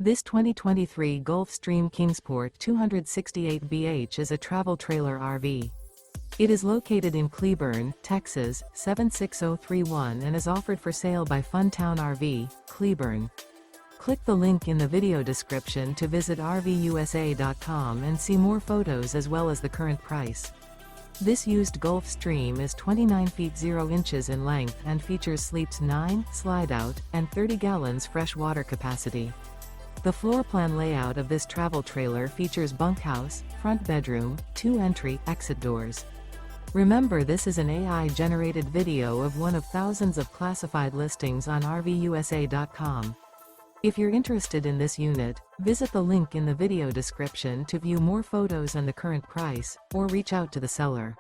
This 2023 Gulf Stream Kingsport 268BH is a travel trailer RV. It is located in Cleburne, Texas, 76031 and is offered for sale by Funtown RV, Cleburne. Click the link in the video description to visit RVUSA.com and see more photos as well as the current price. This used Gulf Stream is 29 feet 0 inches in length and features sleeps 9, Slideout, and 30 gallons fresh water capacity. The floor plan layout of this travel trailer features bunkhouse, front bedroom, 2 entry/exit doors. Remember, this is an AI-generated video of one of thousands of classified listings on RVUSA.com. If you're interested in this unit, visit the link in the video description to view more photos and the current price, or reach out to the seller.